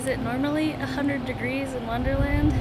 Is it normally 100 degrees in Wonderland?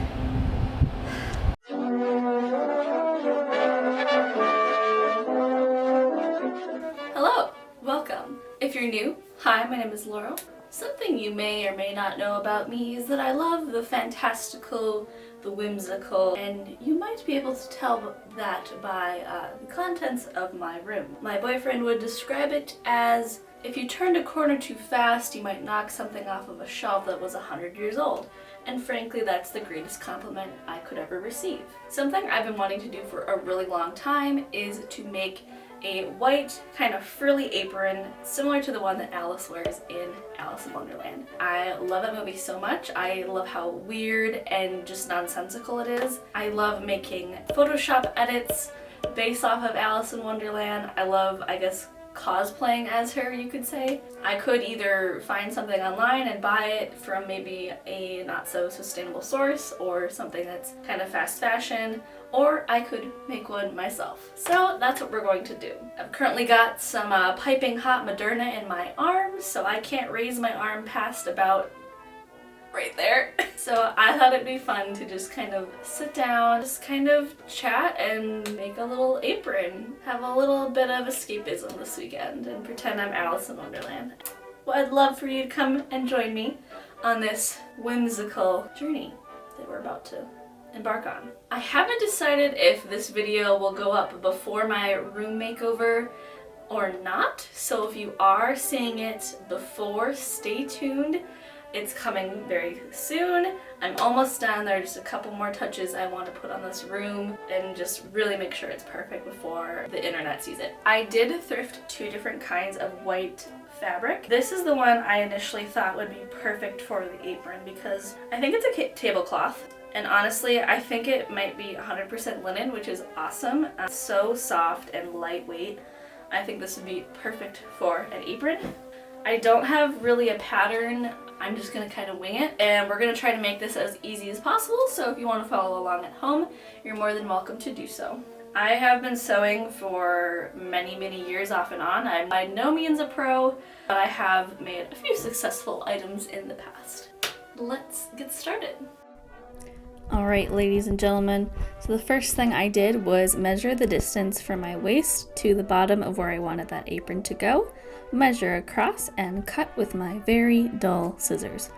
Hello, welcome. If you're new, hi, my name is Laurel. Something you may or may not know about me is that I love the fantastical, the whimsical, and you might be able to tell that by the contents of my room. My boyfriend would describe it as if you turned a corner too fast, you might knock something off of a shelf that was 100 years old. And frankly, that's the greatest compliment I could ever receive. Something I've been wanting to do for a really long time is to make a white kind of frilly apron similar to the one that Alice wears in Alice in Wonderland. I love that movie so much. I love how weird and just nonsensical it is. I love making Photoshop edits based off of Alice in Wonderland. I love, I guess, cosplaying as her, you could say. I could either find something online and buy it from maybe a not so sustainable source or something that's kind of fast fashion, or I could make one myself. So that's what we're going to do. I've currently got some piping hot Moderna in my arm, so I can't raise my arm past about right there. So I thought it'd be fun to just kind of sit down, just kind of chat and make a little apron, have a little bit of escapism this weekend and pretend I'm Alice in Wonderland. Well, I'd love for you to come and join me on this whimsical journey that we're about to embark on. I haven't decided if this video will go up before my room makeover or not, so if you are seeing it before, stay tuned. It's coming very soon. I'm almost done. There are just a couple more touches I want to put on this room and just really make sure it's perfect before the internet sees it. I did thrift 2 different kinds of white fabric. This is the one I initially thought would be perfect for the apron because I think it's a tablecloth. And honestly, I think it might be 100% linen, which is awesome. It's so soft and lightweight. I think this would be perfect for an apron. I don't have really a pattern. I'm just gonna kind of wing it, and we're gonna try to make this as easy as possible, so if you want to follow along at home, you're more than welcome to do so. I have been sewing for many years off and on. I'm by no means a pro, but I have made a few successful items in the past. Let's get started. Alright, ladies and gentlemen, so the first thing I did was measure the distance from my waist to the bottom of where I wanted that apron to go, measure across, and cut with my very dull scissors.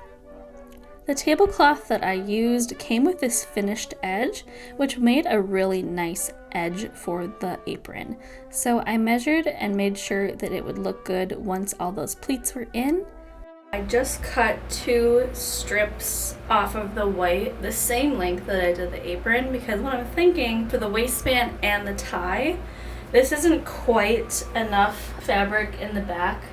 The tablecloth that I used came with this finished edge, which made a really nice edge for the apron. So I measured and made sure that it would look good once all those pleats were in. I just cut 2 strips off of the white, the same length that I did the apron, because what I'm thinking for the waistband and the tie, this isn't quite enough fabric in the back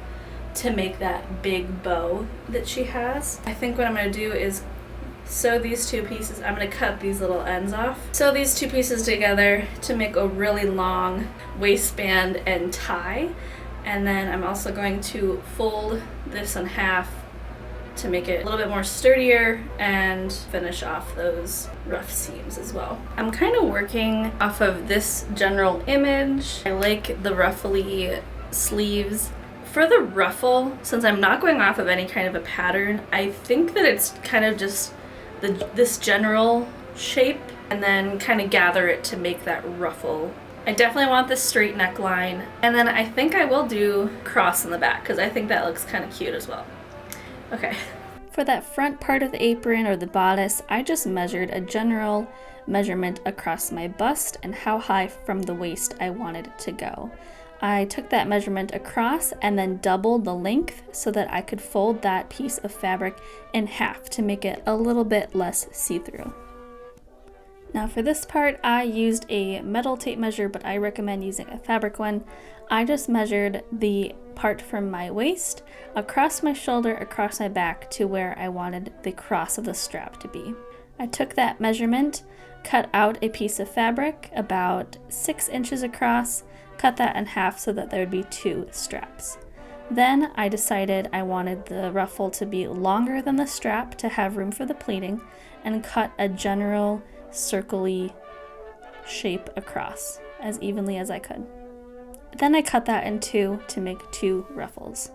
to make that big bow that she has. I think what I'm going to do is sew these 2 pieces. I'm going to cut these little ends off. Sew these 2 pieces together to make a really long waistband and tie. And then I'm also going to fold this in half to make it a little bit more sturdier and finish off those rough seams as well. I'm kind of working off of this general image. I like the ruffly sleeves. For the ruffle, since I'm not going off of any kind of a pattern, I think that it's kind of just this general shape and then kind of gather it to make that ruffle. I definitely want this straight neckline, and then I think I will do cross in the back because I think that looks kind of cute as well. Okay. For that front part of the apron or the bodice, I just measured a general measurement across my bust and how high from the waist I wanted it to go. I took that measurement across and then doubled the length so that I could fold that piece of fabric in half to make it a little bit less see-through. Now for this part, I used a metal tape measure, but I recommend using a fabric one. I just measured the part from my waist, across my shoulder, across my back to where I wanted the cross of the strap to be. I took that measurement, cut out a piece of fabric about 6 inches across, cut that in half so that there would be 2 straps. Then I decided I wanted the ruffle to be longer than the strap to have room for the pleating, and cut a general circle-y shape across as evenly as I could. Then I cut that in 2 to make 2 ruffles.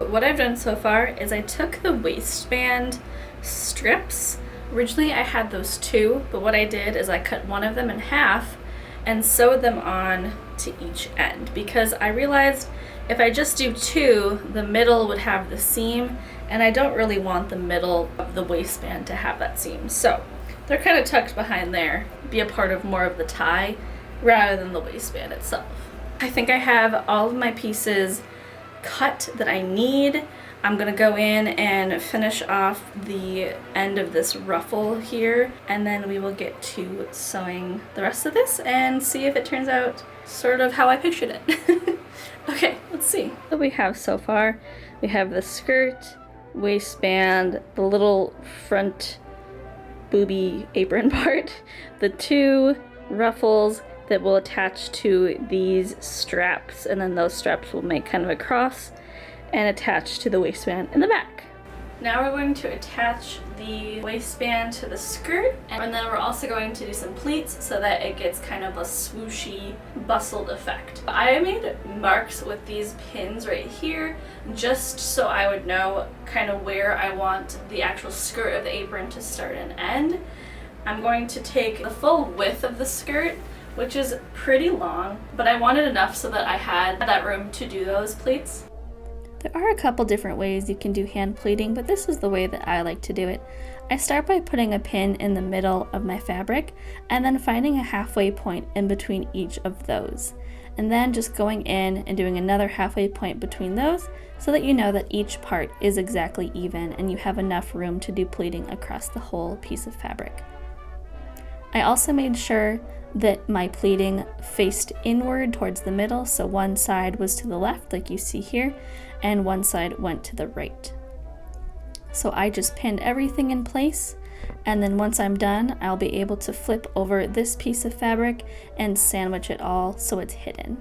What I've done so far is I took the waistband strips. Originally I had those two, but what I did is I cut one of them in half and sewed them on to each end because I realized if I just do two, the middle would have the seam, and I don't really want the middle of the waistband to have that seam. So they're kind of tucked behind there, be a part of more of the tie rather than the waistband itself. I think I have all of my pieces cut that I need. I'm gonna go in and finish off the end of this ruffle here, and then we will get to sewing the rest of this and see if it turns out sort of how I pictured it. Okay, let's see what we have so far. We have the skirt, waistband, the little front booby apron part, the two ruffles that will attach to these straps, and then those straps will make kind of a cross and attach to the waistband in the back. Now we're going to attach the waistband to the skirt, and then we're also going to do some pleats so that it gets kind of a swooshy, bustled effect. I made marks with these pins right here just so I would know kind of where I want the actual skirt of the apron to start and end. I'm going to take the full width of the skirt, which is pretty long, but I wanted enough so that I had that room to do those pleats. There are a couple different ways you can do hand pleating, but this is the way that I like to do it. I start by putting a pin in the middle of my fabric and then finding a halfway point in between each of those. And then just going in and doing another halfway point between those so that you know that each part is exactly even and you have enough room to do pleating across the whole piece of fabric. I also made sure that my pleating faced inward towards the middle, so one side was to the left like you see here, and one side went to the right. So I just pinned everything in place, and then once I'm done, I'll be able to flip over this piece of fabric and sandwich it all so it's hidden.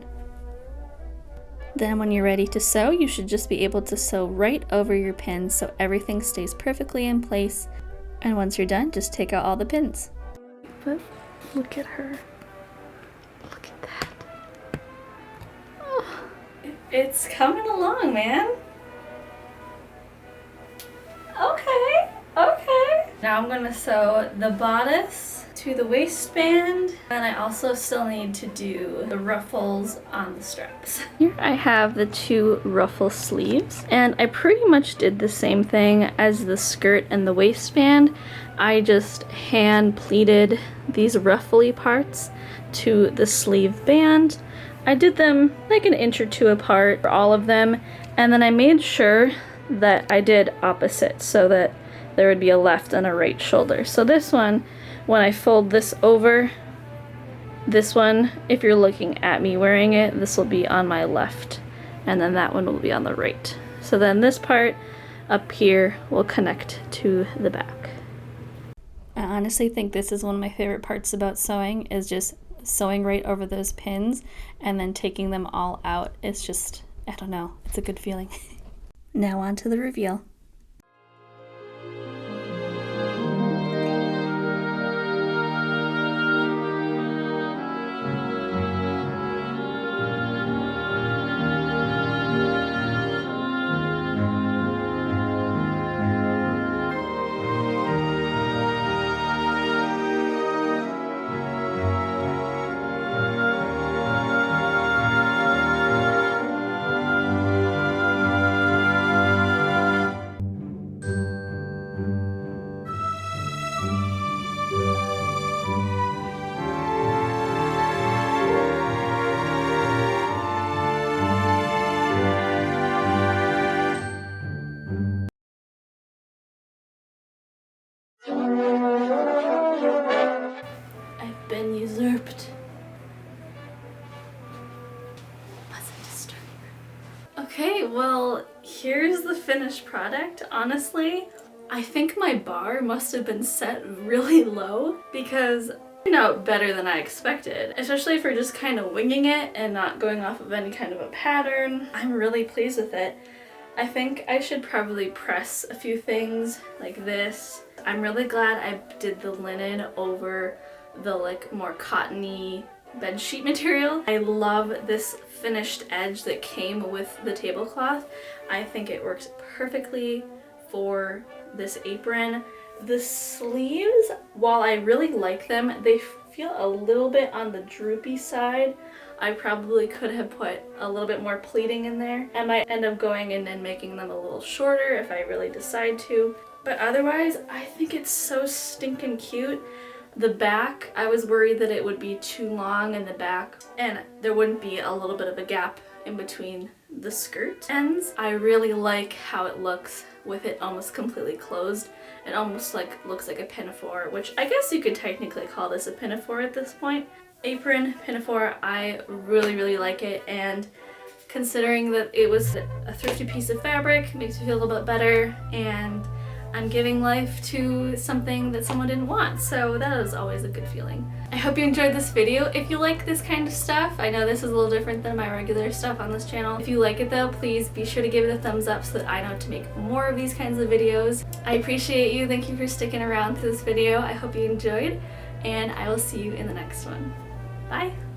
Then when you're ready to sew, you should just be able to sew right over your pins so everything stays perfectly in place. And once you're done, just take out all the pins. But look at her. Look at that. Oh, it's coming along, man. Okay. Now I'm gonna sew the bodice to the waistband, and I also still need to do the ruffles on the straps. Here I have the two ruffle sleeves, and I pretty much did the same thing as the skirt and the waistband. I just hand pleated these ruffly parts to the sleeve band. I did them like an inch or two apart for all of them, and then I made sure that I did opposite so that there would be a left and a right shoulder. So this one, when I fold this over, this one, if you're looking at me wearing it, this will be on my left, and then that one will be on the right. So then this part up here will connect to the back. I honestly think this is one of my favorite parts about sewing, is just sewing right over those pins and then taking them all out. It's just, I don't know, it's a good feeling. Now on to the reveal. I've been usurped. Wasn't disturbed. Okay, well, here's the finished product. Honestly, I think my bar must have been set really low because it turned out better than I expected, especially for just kind of winging it and not going off of any kind of a pattern. I'm really pleased with it. I think I should probably press a few things like this. I'm really glad I did the linen over the like more cottony bed sheet material. I love this finished edge that came with the tablecloth. I think it works perfectly for this apron. The sleeves, while I really like them, they feel a little bit on the droopy side. I probably could have put a little bit more pleating in there. I might end up going in and making them a little shorter if I really decide to. But otherwise, I think it's so stinking cute. The back, I was worried that it would be too long in the back and there wouldn't be a little bit of a gap in between the skirt ends. I really like how it looks with it almost completely closed. It almost looks like a pinafore, which I guess you could technically call this a pinafore at this point. Apron, pinafore, I really like it, and considering that it was a thrifted piece of fabric, makes me feel a little bit better, and I'm giving life to something that someone didn't want, so that is always a good feeling. I hope you enjoyed this video. If you like this kind of stuff, I know this is a little different than my regular stuff on this channel. If you like it though, please be sure to give it a thumbs up so that I know to make more of these kinds of videos. I appreciate you. Thank you for sticking around through this video. I hope you enjoyed, and I will see you in the next one. Bye!